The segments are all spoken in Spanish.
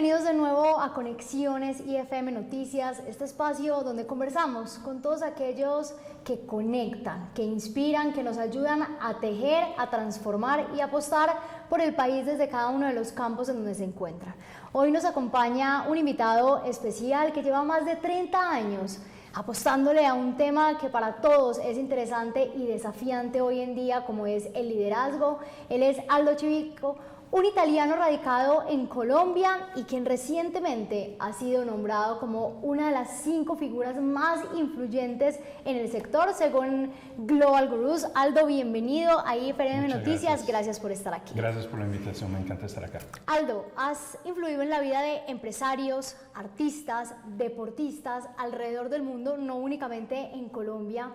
Bienvenidos de nuevo a Conexiones IFM Noticias, este espacio donde conversamos con todos aquellos que conectan, que inspiran, que nos ayudan a tejer, a transformar y apostar por el país desde cada uno de los campos en donde se encuentran. Hoy nos acompaña un invitado especial que lleva más de 30 años apostándole a un tema que para todos es interesante y desafiante hoy en día, como es el liderazgo. Él es Aldo Civico, un italiano radicado en Colombia y quien recientemente ha sido nombrado como una de las 5 figuras más influyentes en el sector según Global Gurus. Aldo, bienvenido a IFM Noticias, gracias por estar aquí. Gracias por la invitación, me encanta estar acá. Aldo, has influido en la vida de empresarios, artistas, deportistas alrededor del mundo, no únicamente en Colombia.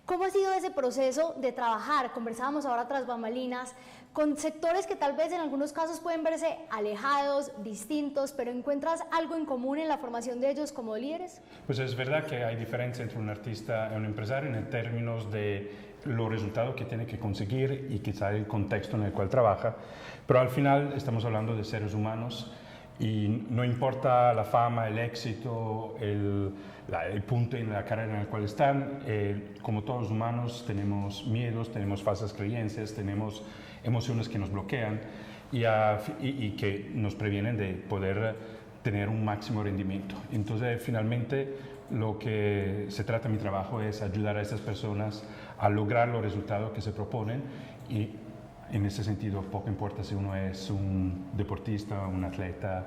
¿Cómo ha sido ese proceso de trabajar? Conversábamos ahora tras bambalinas con sectores que tal vez en algunos casos pueden verse alejados, distintos, pero ¿encuentras algo en común en la formación de ellos como líderes? Pues es verdad que hay diferencia entre un artista y un empresario en términos de los resultados que tiene que conseguir y quizá el contexto en el cual trabaja, pero al final estamos hablando de seres humanos y no importa la fama, el éxito, el punto en la carrera en el cual están, como todos los humanos tenemos miedos, tenemos falsas creencias, tenemos emociones que nos bloquean y que nos previenen de poder tener un máximo rendimiento. Entonces, finalmente, lo que se trata de mi trabajo es ayudar a estas personas a lograr los resultados que se proponen y en ese sentido, poco importa si uno es un deportista, un atleta,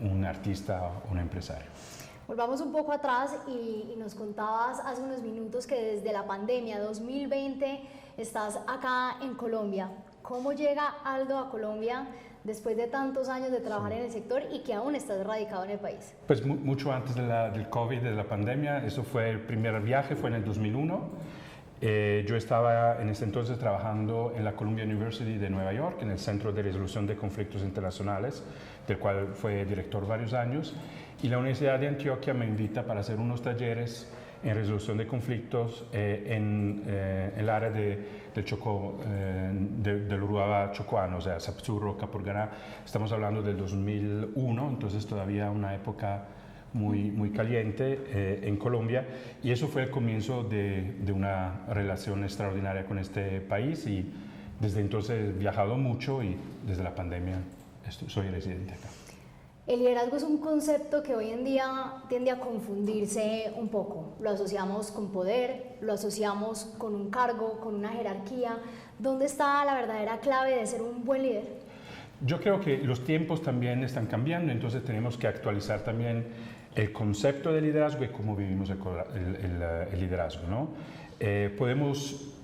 un artista o un empresario. Volvamos un poco atrás y nos contabas hace unos minutos que desde la pandemia 2020 estás acá en Colombia. ¿Cómo llega Aldo a Colombia después de tantos años de trabajar en el sector y que aún estás radicado en el país? Pues mucho antes del COVID, de la pandemia, eso fue el primer viaje, fue en el 2001. Yo estaba en ese entonces trabajando en la Columbia University de Nueva York, en el Centro de Resolución de Conflictos Internacionales, del cual fue director varios años, y la Universidad de Antioquia me invita para hacer unos talleres en resolución de conflictos en el área del Chocó, del Urubamba chocoano, o sea, Sapzurro, Capurganá. Estamos hablando del 2001, entonces todavía una época muy caliente en Colombia, y eso fue el comienzo de una relación extraordinaria con este país, y desde entonces he viajado mucho y desde la pandemia soy residente acá. El liderazgo es un concepto que hoy en día tiende a confundirse un poco. Lo asociamos con poder, lo asociamos con un cargo, con una jerarquía. ¿Dónde está la verdadera clave de ser un buen líder? Yo creo que los tiempos también están cambiando, entonces tenemos que actualizar también el concepto de liderazgo y cómo vivimos el liderazgo, ¿no? Podemos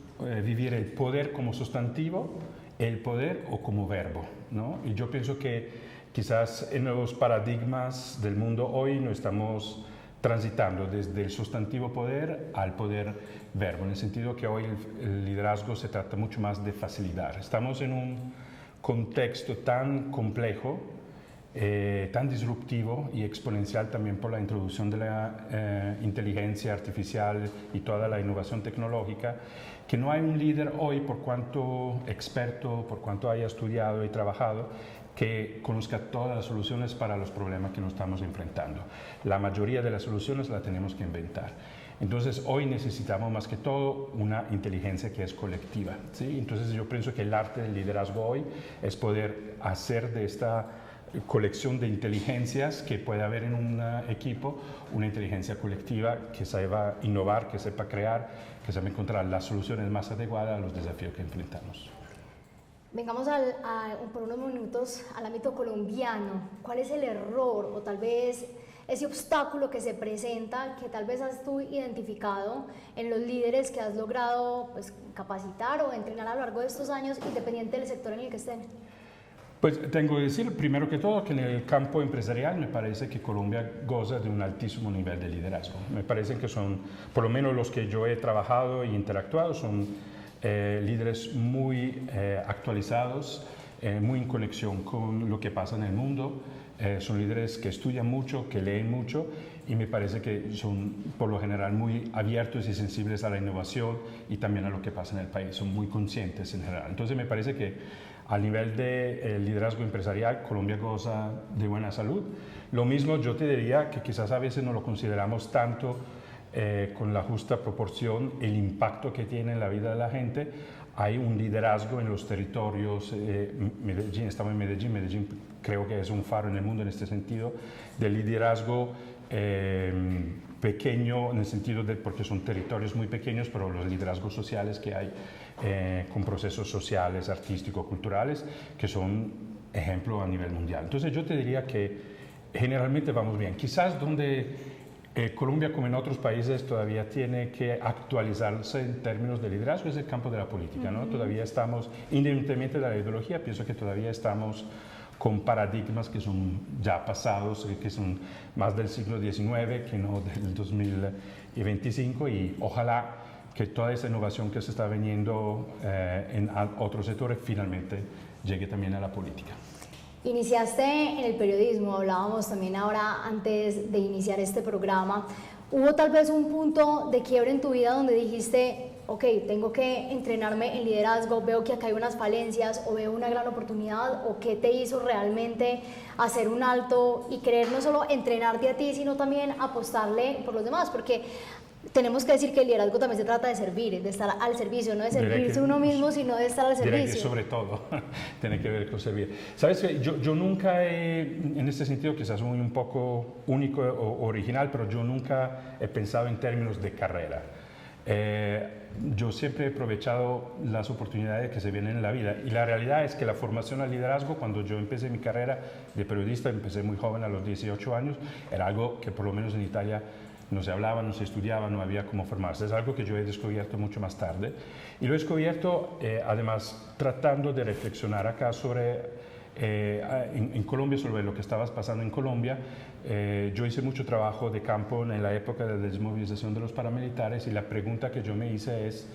vivir el poder como sustantivo, el poder o como verbo, ¿no? Y yo pienso que quizás en los paradigmas del mundo hoy no estamos transitando desde el sustantivo poder al poder verbo, en el sentido que hoy el liderazgo se trata mucho más de facilitar. Estamos en un contexto tan complejo, tan disruptivo y exponencial también por la introducción de la inteligencia artificial y toda la innovación tecnológica, que no hay un líder hoy, por cuanto experto, por cuanto haya estudiado y trabajado, que conozca todas las soluciones para los problemas que nos estamos enfrentando. La mayoría de las soluciones las tenemos que inventar. Entonces, hoy necesitamos más que todo una inteligencia que es colectiva, ¿sí? Entonces, yo pienso que el arte del liderazgo hoy es poder hacer de esta colección de inteligencias que puede haber en un equipo, una inteligencia colectiva que sepa innovar, que sepa crear, que sepa encontrar las soluciones más adecuadas a los desafíos que enfrentamos. Vengamos por unos minutos al ámbito colombiano. ¿Cuál es el error o tal vez ese obstáculo que se presenta, que tal vez has tú identificado en los líderes que has logrado capacitar o entrenar a lo largo de estos años, independiente del sector en el que estén? Pues tengo que decir, primero que todo, que en el campo empresarial me parece que Colombia goza de un altísimo nivel de liderazgo. Me parece que son, por lo menos los que yo he trabajado e interactuado, son líderes muy actualizados, muy en conexión con lo que pasa en el mundo, Son líderes que estudian mucho, que leen mucho y me parece que son por lo general muy abiertos y sensibles a la innovación y también a lo que pasa en el país. Son muy conscientes en general. Entonces me parece que a nivel de liderazgo empresarial Colombia goza de buena salud. Lo mismo yo te diría que quizás a veces no lo consideramos tanto con la justa proporción el impacto que tiene en la vida de la gente. Hay un liderazgo en los territorios, Medellín, estamos en Medellín, Medellín creo que es un faro en el mundo en este sentido, del liderazgo pequeño en el sentido de, porque son territorios muy pequeños, pero los liderazgos sociales que hay con procesos sociales, artísticos, culturales, que son ejemplo a nivel mundial. Entonces yo te diría que generalmente vamos bien. Quizás donde Colombia, como en otros países, todavía tiene que actualizarse en términos de liderazgo, es el campo de la política, ¿no? Todavía estamos, independientemente de la ideología, pienso que todavía estamos con paradigmas que son ya pasados, que son más del siglo XIX que no del 2025 y ojalá que toda esa innovación que se está viniendo en otros sectores finalmente llegue también a la política. Iniciaste en el periodismo, hablábamos también ahora antes de iniciar este programa. ¿Hubo tal vez un punto de quiebre en tu vida donde dijiste, ok, tengo que entrenarme en liderazgo, veo que acá hay unas falencias o veo una gran oportunidad, o qué te hizo realmente hacer un alto y querer no solo entrenarte a ti, sino también apostarle por los demás? Porque tenemos que decir que el liderazgo también se trata de servir, de estar al servicio, no de servirse uno mismo, sino de estar al servicio. Que sobre todo tiene que ver con servir. Sabes que yo nunca en este sentido quizás soy un poco único o original, pero yo nunca he pensado en términos de carrera. Yo siempre he aprovechado las oportunidades que se vienen en la vida y la realidad es que la formación al liderazgo, cuando yo empecé mi carrera de periodista, empecé muy joven a los 18 años, era algo que por lo menos en Italia no se hablaba, no se estudiaba, no había cómo formarse. Es algo que yo he descubierto mucho más tarde y lo he descubierto además tratando de reflexionar acá sobre en Colombia, sobre lo que estaba pasando en Colombia. Yo hice mucho trabajo de campo en la época de la desmovilización de los paramilitares y la pregunta que yo me hice es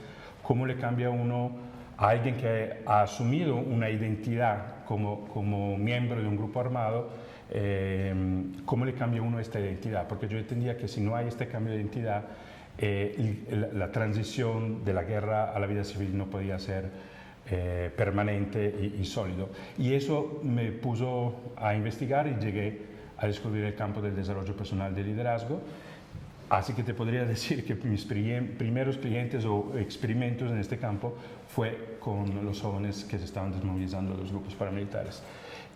¿cómo le cambia uno a alguien que ha asumido una identidad como miembro de un grupo armado? ¿Cómo le cambia uno esta identidad? Porque yo entendía que si no hay este cambio de identidad, la transición de la guerra a la vida civil no podía ser permanente y sólido. Y eso me puso a investigar y llegué a descubrir el campo del desarrollo personal de liderazgo. Así que te podría decir que mis primeros clientes o experimentos en este campo fue con los jóvenes que se estaban desmovilizando de los grupos paramilitares.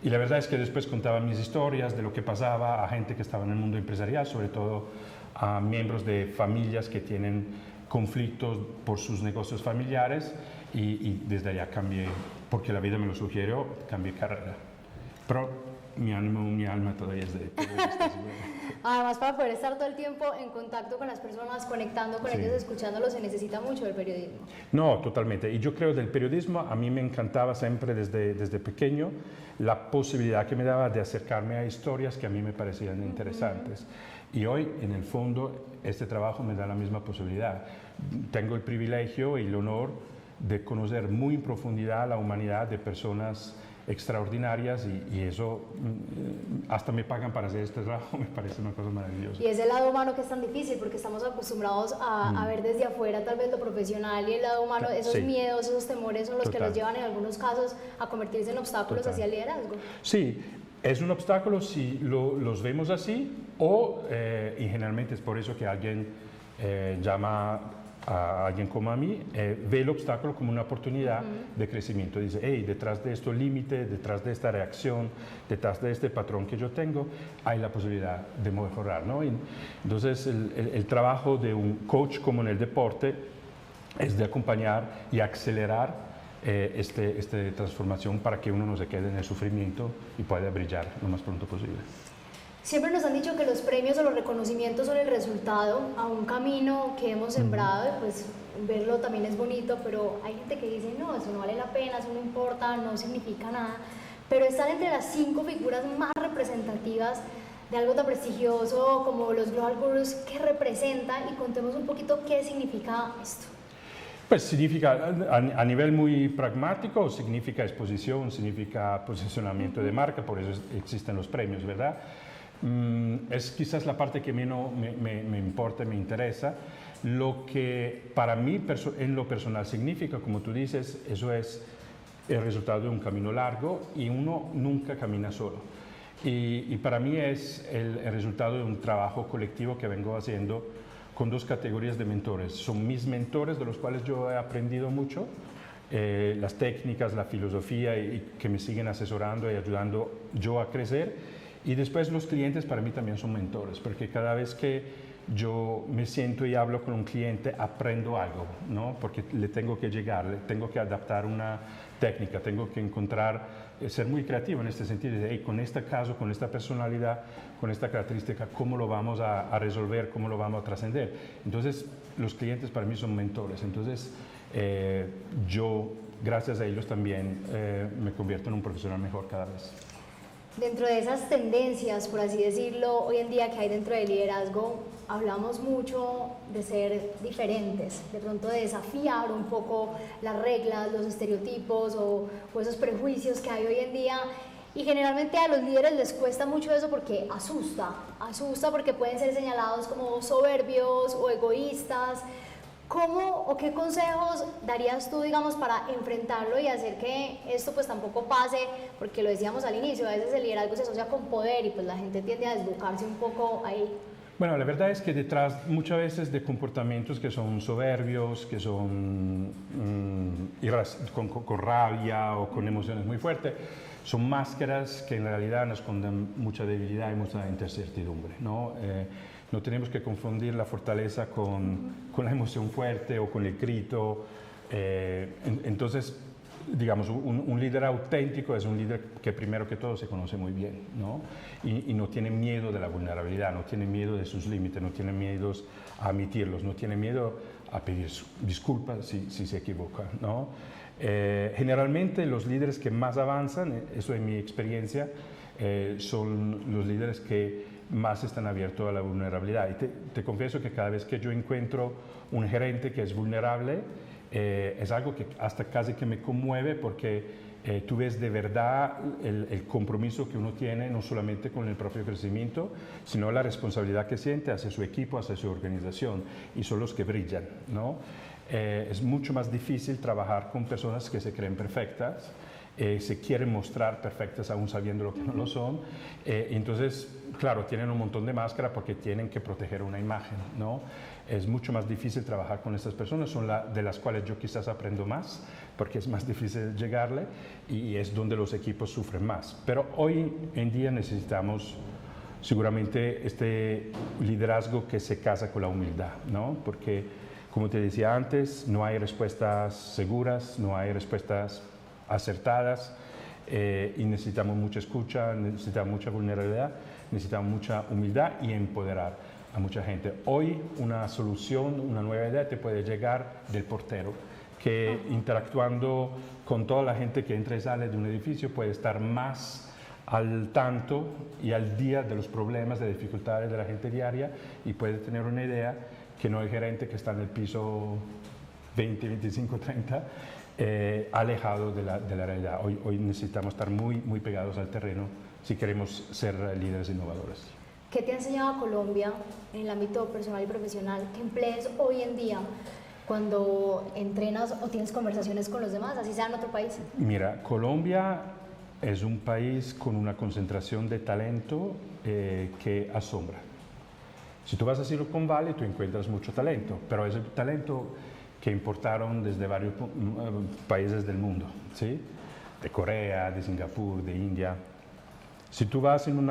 Y la verdad es que después contaba mis historias de lo que pasaba a gente que estaba en el mundo empresarial, sobre todo a miembros de familias que tienen conflictos por sus negocios familiares y desde allá cambié, porque la vida me lo sugirió, cambié carrera. Pero mi alma todavía es de periodista. Además, para poder estar todo el tiempo en contacto con las personas, conectando con ellos, escuchándolos, se necesita mucho del periodismo. No, totalmente. Y yo creo del periodismo, a mí me encantaba siempre desde pequeño la posibilidad que me daba de acercarme a historias que a mí me parecían interesantes. Y hoy, en el fondo, este trabajo me da la misma posibilidad. Tengo el privilegio y el honor de conocer muy en profundidad la humanidad de personas extraordinarias y eso hasta me pagan para hacer este trabajo, me parece una cosa maravillosa. Y es el lado humano que es tan difícil porque estamos acostumbrados a ver desde afuera tal vez lo profesional y el lado humano, esos miedos, esos temores son los que los llevan en algunos casos a convertirse en obstáculos hacia el liderazgo. Sí, es un obstáculo si los vemos así y generalmente es por eso que alguien llama a alguien como a mí, ve el obstáculo como una oportunidad de crecimiento. Dice, hey, detrás de este límite, detrás de esta reacción, detrás de este patrón que yo tengo, hay la posibilidad de mejorar, ¿no? Y entonces, el trabajo de un coach como en el deporte es de acompañar y acelerar esta transformación para que uno no se quede en el sufrimiento y pueda brillar lo más pronto posible. Siempre nos han dicho que los premios o los reconocimientos son el resultado a un camino que hemos sembrado y pues verlo también es bonito, pero hay gente que dice no, eso no vale la pena, eso no importa, no significa nada, pero estar entre las 5 figuras más representativas de algo tan prestigioso como los Global Gurus, ¿qué representa? Y contemos un poquito qué significa esto. Pues significa, a nivel muy pragmático, significa exposición, significa posicionamiento de marca, por eso existen los premios, ¿verdad? Es quizás la parte que menos me importa, me interesa. Lo que para mí en lo personal significa, como tú dices, eso es el resultado de un camino largo y uno nunca camina solo. Y para mí es el resultado de un trabajo colectivo que vengo haciendo con dos categorías de mentores. Son mis mentores, de los cuales yo he aprendido mucho, las técnicas, la filosofía, y que me siguen asesorando y ayudando yo a crecer. Y después los clientes para mí también son mentores, porque cada vez que yo me siento y hablo con un cliente, aprendo algo, ¿no? Porque le tengo que llegar, le tengo que adaptar una técnica, tengo que encontrar, ser muy creativo en este sentido, de, hey, con este caso, con esta personalidad, con esta característica, ¿cómo lo vamos a resolver? ¿Cómo lo vamos a trascender? Entonces, los clientes para mí son mentores. Entonces, yo, gracias a ellos también, me convierto en un profesional mejor cada vez. Dentro de esas tendencias, por así decirlo, hoy en día que hay dentro del liderazgo, hablamos mucho de ser diferentes, de pronto de desafiar un poco las reglas, los estereotipos o esos prejuicios que hay hoy en día. Y generalmente a los líderes les cuesta mucho eso porque asusta porque pueden ser señalados como soberbios o egoístas. ¿Cómo o qué consejos darías tú, digamos, para enfrentarlo y hacer que esto pues tampoco pase? Porque lo decíamos al inicio, a veces el liderazgo se asocia con poder y pues la gente tiende a desbocarse un poco ahí. Bueno, la verdad es que detrás muchas veces de comportamientos que son soberbios, que son con rabia o con emociones muy fuertes, son máscaras que en realidad nos esconden mucha debilidad y mucha incertidumbre, ¿no? No tenemos que confundir la fortaleza con la emoción fuerte o con el grito. Entonces, digamos, un líder auténtico es un líder que primero que todo se conoce muy bien, ¿no? Y no tiene miedo de la vulnerabilidad, no tiene miedo de sus límites, no tiene miedo a admitirlos, no tiene miedo a pedir disculpas si se equivoca, ¿no? Generalmente los líderes que más avanzan, eso en mi experiencia, son los líderes que más están abiertos a la vulnerabilidad. Y te confieso que cada vez que yo encuentro un gerente que es vulnerable, es algo que hasta casi que me conmueve porque tú ves de verdad el compromiso que uno tiene, no solamente con el propio crecimiento, sino la responsabilidad que siente hacia su equipo, hacia su organización, y son los que brillan, ¿no? Es mucho más difícil trabajar con personas que se creen perfectas, se quieren mostrar perfectas aún sabiendo lo que no lo son. Entonces, claro, tienen un montón de máscara porque tienen que proteger una imagen, ¿no? Es mucho más difícil trabajar con estas personas, son de las cuales yo quizás aprendo más, porque es más difícil llegarle y es donde los equipos sufren más. Pero hoy en día necesitamos seguramente este liderazgo que se casa con la humildad, ¿no? Porque, como te decía antes, no hay respuestas seguras, no hay respuestas acertadas, y necesitamos mucha escucha, necesitamos mucha vulnerabilidad, necesitamos mucha humildad y empoderar a mucha gente. Hoy una solución, una nueva idea te puede llegar del portero, que interactuando con toda la gente que entra y sale de un edificio puede estar más al tanto y al día de los problemas, de dificultades de la gente diaria, y puede tener una idea que no el gerente que está en el piso 20, 25, 30, alejado de la realidad. Hoy necesitamos estar muy, muy pegados al terreno si queremos ser líderes innovadores. ¿Qué te ha enseñado Colombia en el ámbito personal y profesional que emplees hoy en día cuando entrenas o tienes conversaciones con los demás, así sea en otro país? Mira, Colombia es un país con una concentración de talento que asombra. Si tú vas a Silicon Valley, tú encuentras mucho talento, pero es el talento que importaron desde varios países del mundo, ¿sí? De Corea, de Singapur, de India. Si tú vas en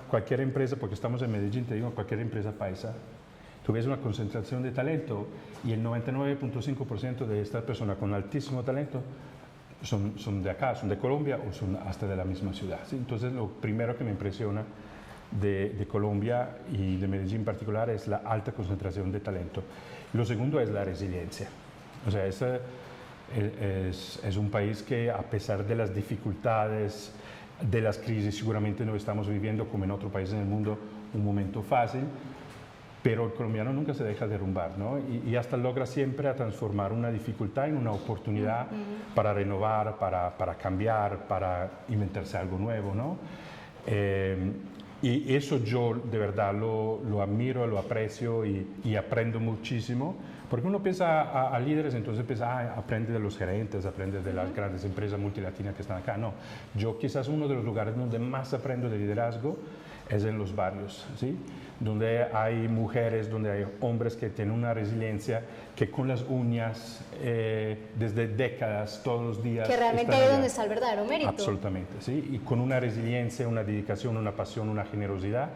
cualquier empresa, porque estamos en Medellín, te digo, cualquier empresa paisa, tú ves una concentración de talento y el 99.5% de estas personas con altísimo talento son de acá, son de Colombia o son hasta de la misma ciudad, ¿sí? Entonces, lo primero que me impresiona de Colombia y de Medellín en particular es la alta concentración de talento. Lo segundo es la resiliencia. O sea, es un país que, a pesar de las dificultades, de las crisis, seguramente no estamos viviendo, como en otros países en el mundo, un momento fácil, pero el colombiano nunca se deja derrumbar, ¿no? Y hasta logra siempre a transformar una dificultad en una oportunidad para renovar, para cambiar, para inventarse algo nuevo, ¿no? Y eso yo de verdad lo admiro, lo aprecio y aprendo muchísimo, porque uno piensa a líderes, entonces piensa, aprende de los gerentes, aprende de las grandes empresas multilatinas que están acá. No, yo quizás uno de los lugares donde más aprendo de liderazgo es en los barrios, ¿sí? Donde hay mujeres, donde hay hombres que tienen una resiliencia que con las uñas, desde décadas, todos los días. Que realmente ahí es donde está el verdadero mérito. Absolutamente, ¿sí? Y con una resiliencia, una dedicación, una pasión, una generosidad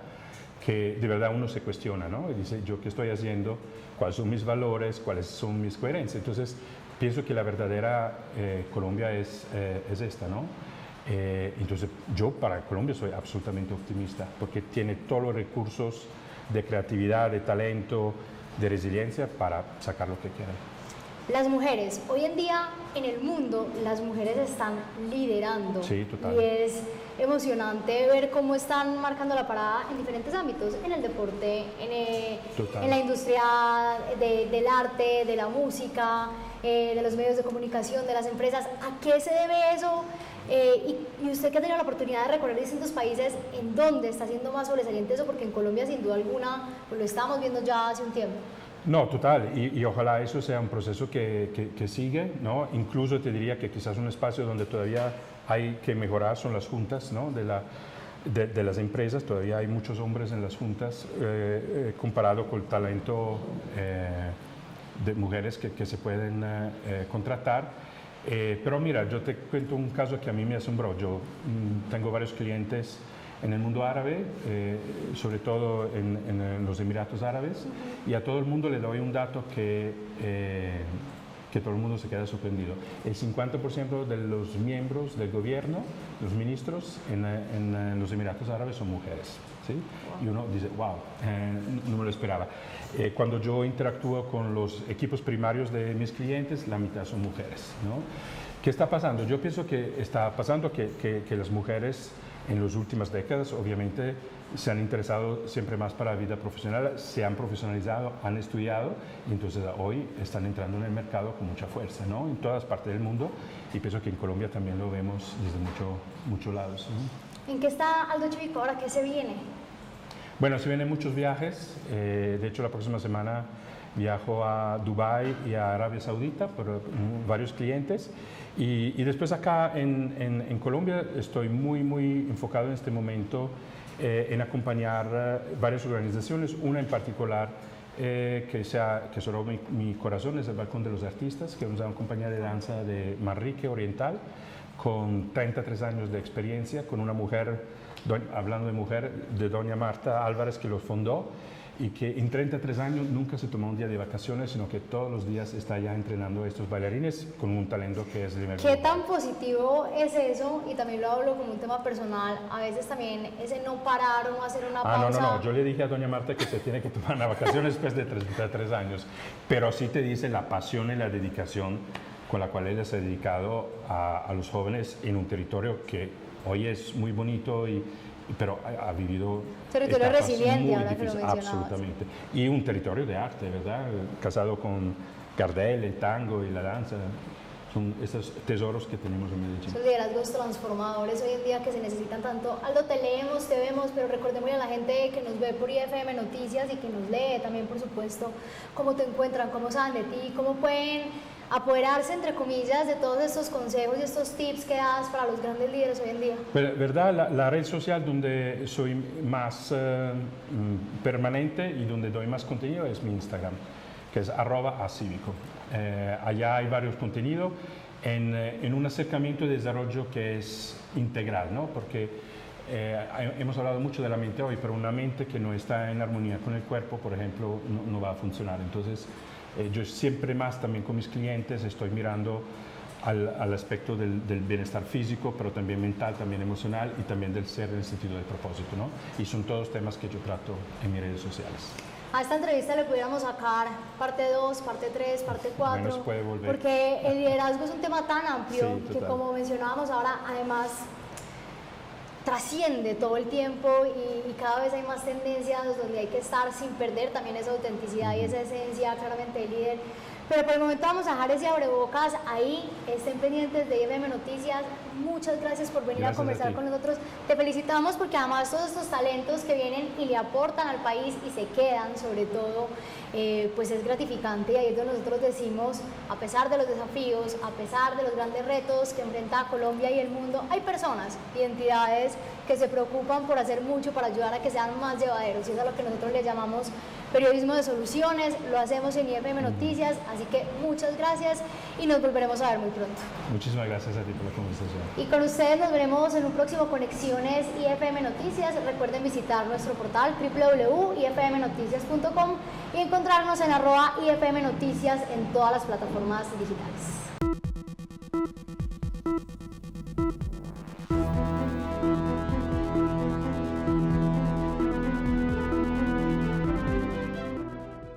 que de verdad uno se cuestiona, ¿no? Y dice, ¿yo qué estoy haciendo? ¿Cuáles son mis valores? ¿Cuáles son mis coherencias? Entonces, pienso que la verdadera Colombia es esta, ¿no? Entonces, yo para Colombia soy absolutamente optimista porque tiene todos los recursos de creatividad, de talento, de resiliencia para sacar lo que quieren. Las mujeres, hoy en día en el mundo, las mujeres están liderando. Sí, total. Y es emocionante ver cómo están marcando la parada en diferentes ámbitos, en el deporte, en la industria del arte, de la música, de los medios de comunicación, de las empresas. ¿A qué se debe eso? Y usted que ha tenido la oportunidad de recorrer distintos países, ¿en dónde está siendo más sobresaliente eso? Porque en Colombia, sin duda alguna, pues lo estamos viendo ya hace un tiempo. No, total, y ojalá eso sea un proceso que sigue, ¿no? Incluso te diría que quizás un espacio donde todavía hay que mejorar son las juntas, ¿no? de las empresas, todavía hay muchos hombres en las juntas comparado con el talento de mujeres que se pueden contratar. Pero mira, yo te cuento un caso que a mí me asombró. Yo tengo varios clientes en el mundo árabe, sobre todo en los Emiratos Árabes, y a todo el mundo le doy un dato que todo el mundo se queda sorprendido. El 50% de los miembros del gobierno, los ministros en los Emiratos Árabes son mujeres, ¿sí? Y uno dice, wow, no me lo esperaba. Cuando yo interactúo con los equipos primarios de mis clientes, la mitad son mujeres, ¿no? ¿Qué está pasando? Yo pienso que está pasando que las mujeres en las últimas décadas, obviamente, se han interesado siempre más para la vida profesional, se han profesionalizado, han estudiado y entonces hoy están entrando en el mercado con mucha fuerza, ¿no? En todas partes del mundo, y pienso que en Colombia también lo vemos desde muchos lados, ¿no? ¿En qué está Aldo Chivico ahora? ¿Qué se viene? Bueno, se vienen muchos viajes. De hecho, la próxima semana viajo a Dubái y a Arabia Saudita por varios clientes. Y después acá en Colombia estoy muy enfocado en este momento en acompañar varias organizaciones, una en particular que cerró mi corazón, es el Balcón de los Artistas, que es una compañía de danza de Manrique Oriental, con 33 años de experiencia, con una mujer, hablando de mujer, de doña Marta Álvarez, que lo fundó, y que en 33 años nunca se tomó un día de vacaciones, sino que todos los días está ya entrenando a estos bailarines con un talento que es de nivel ¿Qué tan positivo es eso? Y también lo hablo como un tema personal, a veces también ese no parar o no hacer una pausa. No, yo le dije a doña Marta que se tiene que tomar una vacación después de 33 años, pero sí te dice la pasión y la dedicación con la cual ella se ha dedicado a los jóvenes en un territorio que hoy es muy bonito pero ha vivido territorio resiliente, ahora difíciles, que lo mencionabas. absolutamente. Y un territorio de arte, ¿verdad? Casado con Gardel, el tango y la danza. Son esos tesoros que tenemos en Medellín. Esos liderazgos transformadores hoy en día que se necesitan tanto. Aldo, te leemos, te vemos, pero recordemos a la gente que nos ve por IFM Noticias y que nos lee también, por supuesto, cómo te encuentran, cómo saben de ti, cómo pueden apoderarse, entre comillas, de todos estos consejos y estos tips que das para los grandes líderes hoy en día. ¿Verdad? La red social donde soy más permanente y donde doy más contenido es mi Instagram, que es @acívico. Allá hay varios contenidos en un acercamiento y desarrollo que es integral, ¿no? Porque hemos hablado mucho de la mente hoy, pero una mente que no está en armonía con el cuerpo, por ejemplo, no va a funcionar. Entonces, yo siempre más también con mis clientes estoy mirando al aspecto del bienestar físico, pero también mental, también emocional y también del ser en el sentido del propósito, ¿no? Y son todos temas que yo trato en mis redes sociales. A esta entrevista le pudiéramos sacar parte 2, parte 3, parte 4, bueno, se puede volver. Porque el liderazgo es un tema tan amplio sí, que, como mencionábamos ahora, además trasciende todo el tiempo y cada vez hay más tendencias donde hay que estar sin perder también esa autenticidad y esa esencia claramente del líder. Pero por el momento vamos a dejar ese abrebocas ahí, estén pendientes de IFM Noticias. Muchas gracias por venir a conversar con nosotros. Te felicitamos porque además todos estos talentos que vienen y le aportan al país y se quedan sobre todo, pues es gratificante, y ahí es donde nosotros decimos, a pesar de los desafíos, a pesar de los grandes retos que enfrenta Colombia y el mundo, hay personas y entidades que se preocupan por hacer mucho para ayudar a que sean más llevaderos, y eso es a lo que nosotros le llamamos periodismo de soluciones. Lo hacemos en IFM Noticias, así que muchas gracias y nos volveremos a ver muy pronto. Muchísimas gracias a ti por la conversación. Y con ustedes nos veremos en un próximo Conexiones IFM Noticias. Recuerden visitar nuestro portal www.ifmnoticias.com y encontrarnos en @IFM Noticias en todas las plataformas digitales.